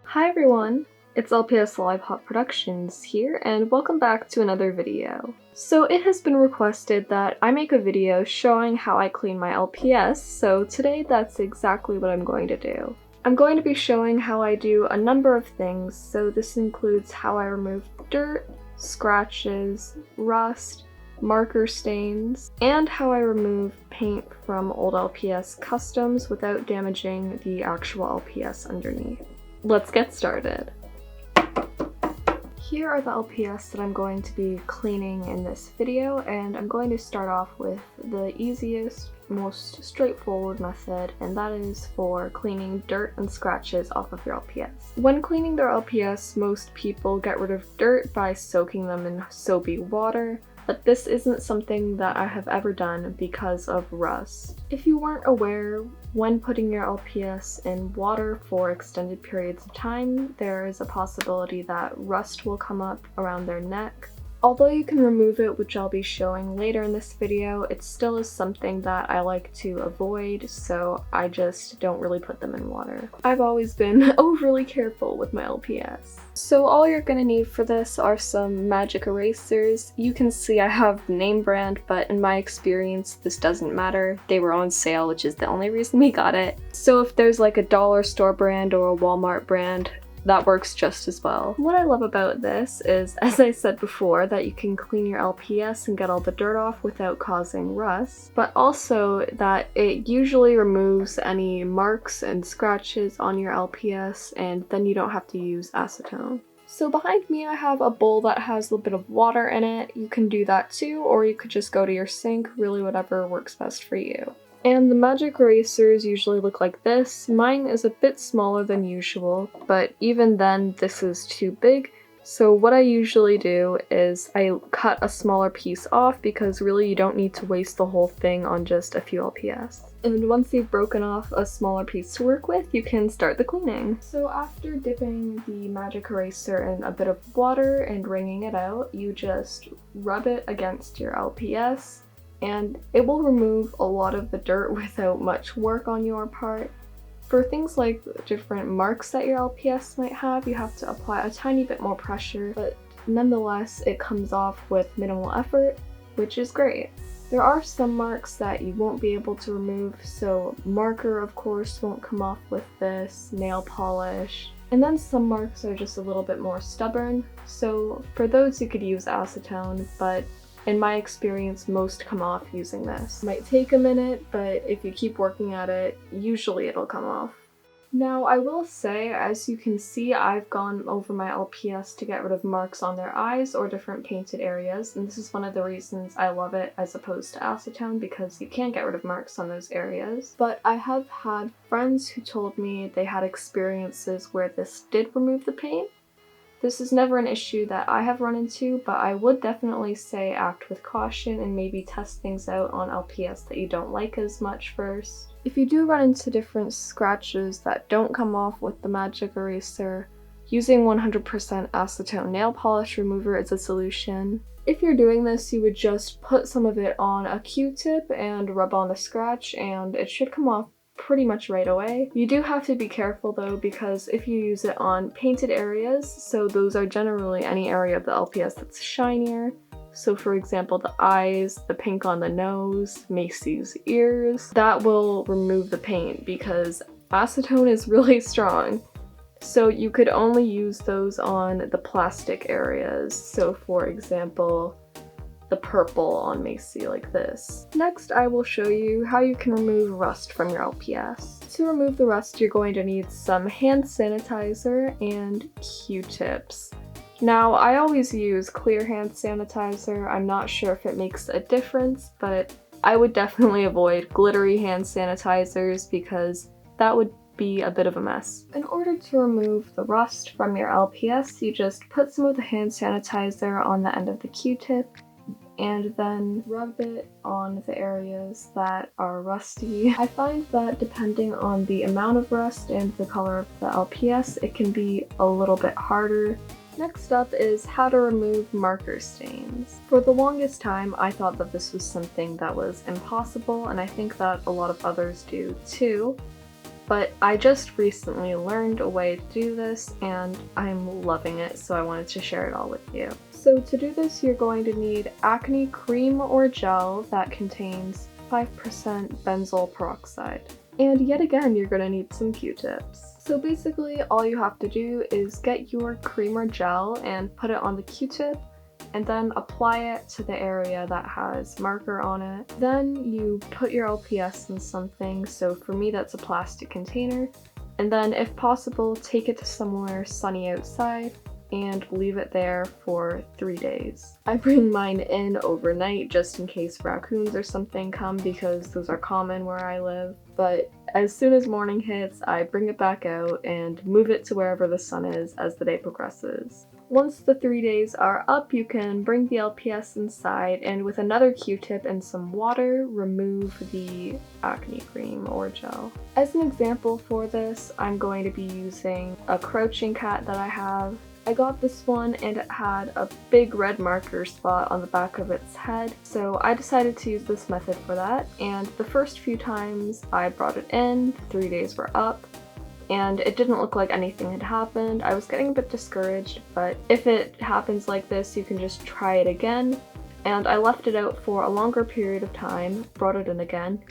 Hi everyone, it's LPS Lollipop Productions here, and welcome back to another video. So it has been requested that I make a video showing how I clean my LPS, so today that's exactly what I'm going to do. I'm going to be showing how I do a number of things, so this includes how I remove dirt, scratches, rust, marker stains, and how I remove paint from old LPS customs without damaging the actual LPS underneath. Let's get started. Here are the LPS that I'm going to be cleaning in this video, and I'm going to start off with the easiest, most straightforward method, and that is for cleaning dirt and scratches off of your LPS. When cleaning their LPS, most people get rid of dirt by soaking them in soapy water, but this isn't something that I have ever done because of rust. If you weren't aware, when putting your LPS in water for extended periods of time, there is a possibility that rust will come up around their neck. Although you can remove it, which I'll be showing later in this video, it still is something that I like to avoid, so I just don't really put them in water. I've always been overly careful with my LPS. So all you're gonna need for this are some magic erasers. You can see I have the name brand, but in my experience this doesn't matter. They were on sale, which is the only reason we got it. So if there's like a dollar store brand or a Walmart brand, that works just as well. What I love about this is, as I said before, that you can clean your LPS and get all the dirt off without causing rust, but also that it usually removes any marks and scratches on your LPS, and then you don't have to use acetone. So behind me I have a bowl that has a little bit of water in it. You can do that too, or you could just go to your sink, really whatever works best for you. And the magic erasers usually look like this. Mine is a bit smaller than usual, but even then this is too big. So what I usually do is I cut a smaller piece off because really you don't need to waste the whole thing on just a few LPS. And once you've broken off a smaller piece to work with, you can start the cleaning. So after dipping the magic eraser in a bit of water and wringing it out, you just rub it against your LPS, and it will remove a lot of the dirt without much work on your part. For things like different marks that your LPS might have, you have to apply a tiny bit more pressure, but nonetheless it comes off with minimal effort, which is great. There are some marks that you won't be able to remove, so marker of course won't come off with this, nail polish, and then some marks are just a little bit more stubborn, so for those you could use acetone, but in my experience, most come off using this. It might take a minute, but if you keep working at it, usually it'll come off. Now, I will say, as you can see, I've gone over my LPS to get rid of marks on their eyes or different painted areas, and this is one of the reasons I love it as opposed to acetone, because you can't get rid of marks on those areas. But I have had friends who told me they had experiences where this did remove the paint. This is never an issue that I have run into, but I would definitely say act with caution and maybe test things out on LPS that you don't like as much first. If you do run into different scratches that don't come off with the magic eraser, using 100% acetone nail polish remover is a solution. If you're doing this, you would just put some of it on a Q-tip and rub on the scratch, and it should come off pretty much right away. You do have to be careful though, because if you use it on painted areas, so those are generally any area of the LPS that's shinier, so for example the eyes, the pink on the nose, Macy's ears, that will remove the paint because acetone is really strong. So you could only use those on the plastic areas, so for example the purple on Macy like this. Next, I will show you how you can remove rust from your LPS. To remove the rust, you're going to need some hand sanitizer and Q-tips. Now, I always use clear hand sanitizer. I'm not sure if it makes a difference, but I would definitely avoid glittery hand sanitizers because that would be a bit of a mess. In order to remove the rust from your LPS, you just put some of the hand sanitizer on the end of the Q-tip and then rub it on the areas that are rusty. I find that depending on the amount of rust and the color of the LPS, it can be a little bit harder. Next up is how to remove marker stains. For the longest time, I thought that this was something that was impossible, and I think that a lot of others do too. but I just recently learned a way to do this and I'm loving it, so I wanted to share it all with you. So to do this, you're going to need Acne cream or gel that contains 5% benzoyl peroxide. And yet again, you're going to need some Q-tips. So basically, all you have to do is get your cream or gel and put it on the Q-tip, and then apply it to the area that has marker on it. Then you put your LPS in something, so for me that's a plastic container, and then if possible, take it to somewhere sunny outside and leave it there for 3 days. I bring mine in overnight just in case raccoons or something come, because those are common where I live. But as soon as morning hits, I bring it back out and move it to wherever the sun is as the day progresses. Once the 3 days are up, you can bring the LPS inside and with another Q-tip and some water, remove the acne cream or gel. As an example for this, I'm going to be using a crouching cat that I have. I got this one and it had a big red marker spot on the back of its head, so I decided to use this method for that, and the first few times I brought it in, the 3 days were up, and it didn't look like anything had happened. I was getting a bit discouraged, but if it happens like this, you can just try it again, and I left it out for a longer period of time, brought it in again,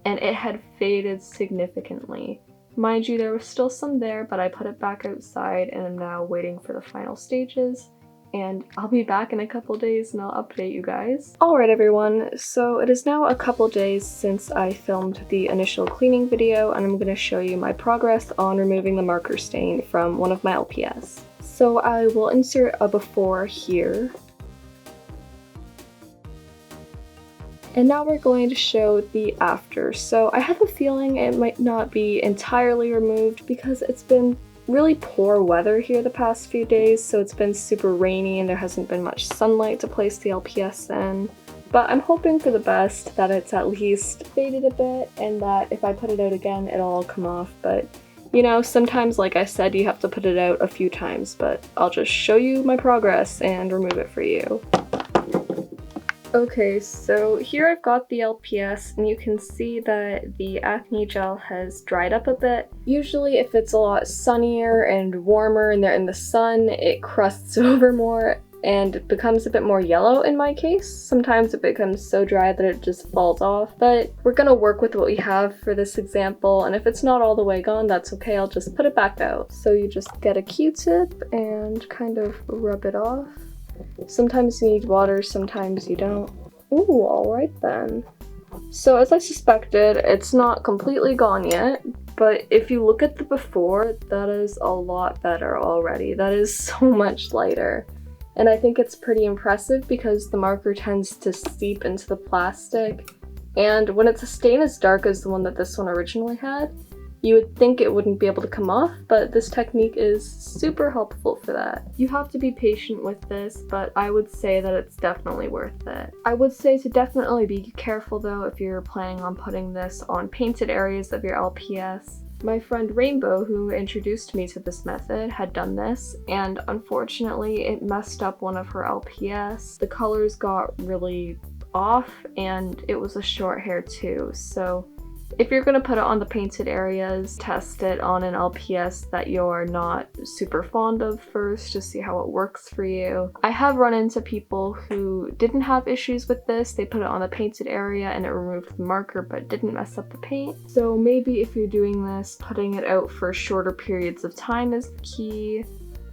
and it had faded significantly. Mind you, there was still some there, but I put it back outside and I'm now waiting for the final stages, and I'll be back in a couple days and I'll update you guys. Alright everyone, so it is now a couple days since I filmed the initial cleaning video, and I'm going to show you my progress on removing the marker stain from one of my LPS. So I will insert a before here. And now we're going to show the after. So I have a feeling it might not be entirely removed because it's been really poor weather here the past few days, so it's been super rainy and there hasn't been much sunlight to place the LPS in. But I'm hoping for the best, that it's at least faded a bit and that if I put it out again, it'll all come off. But you know, sometimes, like I said, you have to put it out a few times, but I'll just show you my progress and remove it for you. Okay, so here I've got the LPS and you can see that the acne gel has dried up a bit. Usually if it's a lot sunnier and warmer and they're in the sun, it crusts over more and becomes a bit more yellow in my case. Sometimes it becomes so dry that it just falls off, but we're gonna work with what we have for this example, and if it's not all the way gone, that's okay, I'll just put it back out. So you just get a Q-tip and kind of rub it off. Sometimes you need water, sometimes you don't. Ooh, alright then. So as I suspected, it's not completely gone yet, but if you look at the before, that is a lot better already. That is so much lighter. And I think it's pretty impressive because the marker tends to seep into the plastic, and when it's a stain as dark as the one that this one originally had, you would think it wouldn't be able to come off, but this technique is super helpful for that. You have to be patient with this, but I would say that it's definitely worth it. I would say to definitely be careful though if you're planning on putting this on painted areas of your LPS. My friend Rainbow, who introduced me to this method, had done this, and unfortunately it messed up one of her LPS. The colors got really off, and it was a short hair too, so if you're going to put it on the painted areas, test it on an LPS that you're not super fond of first to see how it works for you. I have run into people who didn't have issues with this. They put it on the painted area and it removed the marker but didn't mess up the paint. So maybe if you're doing this, putting it out for shorter periods of time is the key.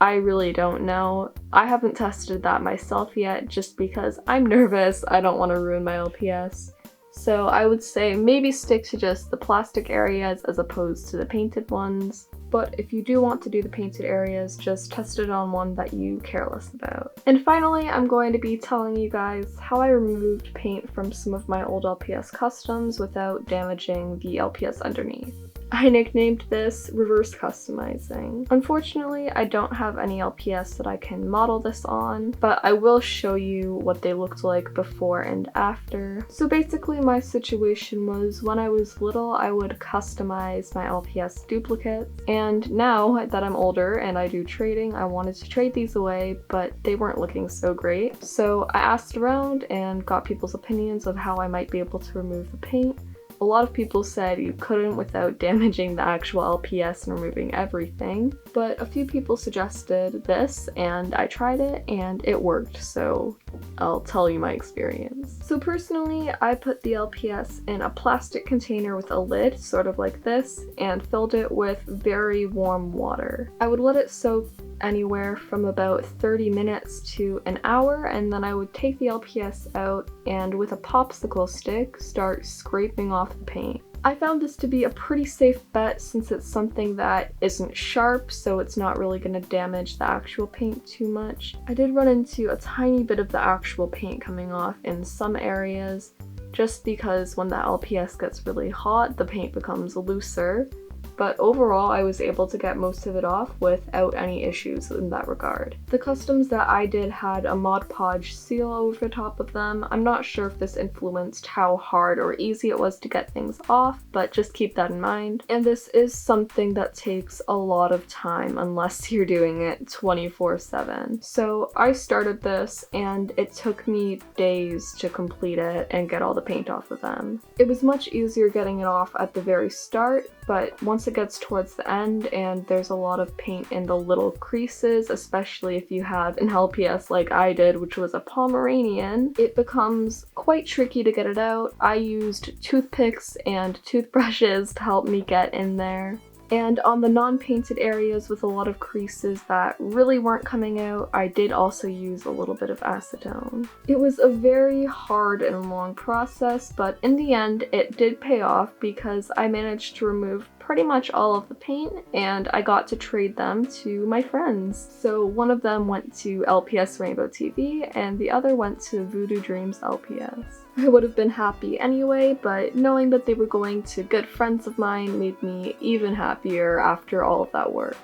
I really don't know. I haven't tested that myself yet just because I'm nervous. I don't want to ruin my LPS. So I would say maybe stick to just the plastic areas as opposed to the painted ones. But if you do want to do the painted areas, just test it on one that you care less about. And finally, I'm going to be telling you guys how I removed paint from some of my old LPS customs without damaging the LPS underneath. I nicknamed this reverse customizing. Unfortunately, I don't have any LPS that I can model this on, but I will show you what they looked like before and after. So basically my situation was when I was little, I would customize my LPS duplicates, and now that I'm older and I do trading, I wanted to trade these away, but they weren't looking so great. So I asked around and got people's opinions of how I might be able to remove the paint. A A lot of people said you couldn't without damaging the actual LPS and removing everything, but a few people suggested this and I tried it and it worked, so I'll tell you my experience. So personally, I put the LPS in a plastic container with a lid, sort of like this, and filled it with very warm water. I would let it soak anywhere from about 30 minutes to an hour, and then I would take the LPS out and with a popsicle stick start scraping off the paint. I found this to be a pretty safe bet since it's something that isn't sharp, so it's not really going to damage the actual paint too much. I did run into a tiny bit of the actual paint coming off in some areas, just because when the LPS gets really hot, the paint becomes looser. But overall, I was able to get most of it off without any issues in that regard. The customs that I did had a Mod Podge seal over the top of them. I'm not sure if this influenced how hard or easy it was to get things off, but just keep that in mind. And this is something that takes a lot of time unless you're doing it 24/7. So I started this and it took me days to complete it and get all the paint off of them. It was much easier getting it off at the very start, but once it gets towards the end and there's a lot of paint in the little creases, especially if you have an LPS like I did, which was a Pomeranian, it becomes quite tricky to get it out. I used toothpicks and toothbrushes to help me get in there. And on the non-painted areas with a lot of creases that really weren't coming out, I did also use a little bit of acetone. It was a very hard and long process, but in the end it did pay off because I managed to remove pretty much all of the paint and I got to trade them to my friends. So one of them went to LPS Rainbow TV and the other went to Voodoo Dreams LPS. I would have been happy anyway, but knowing that they were going to good friends of mine made me even happier after all of that work.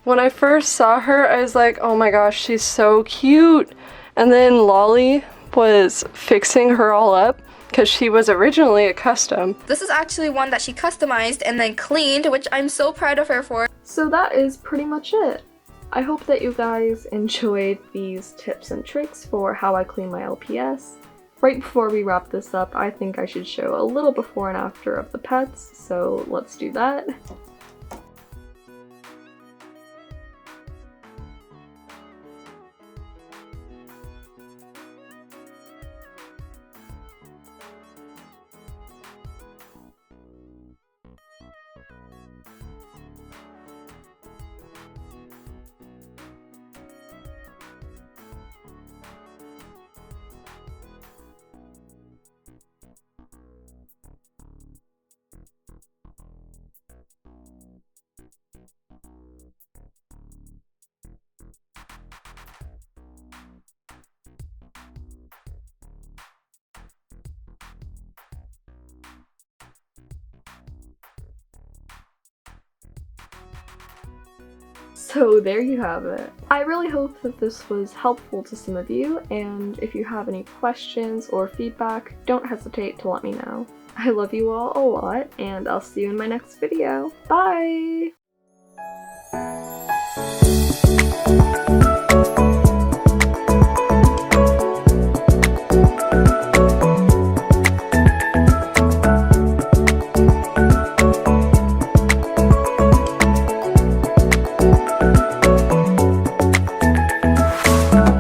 When I first saw her, I was like, oh my gosh, she's so cute. And then Lolly was fixing her all up because she was originally a custom. This is actually one that she customized and then cleaned, which I'm so proud of her for. So that is pretty much it. I hope that you guys enjoyed these tips and tricks for how I clean my LPS. Right before we wrap this up, I think I should show a little before and after of the pets, so let's do that. So there you have it. I really hope that this was helpful to some of you, and if you have any questions or feedback, don't hesitate to let me know. I love you all a lot, and I'll see you in my next video. Bye!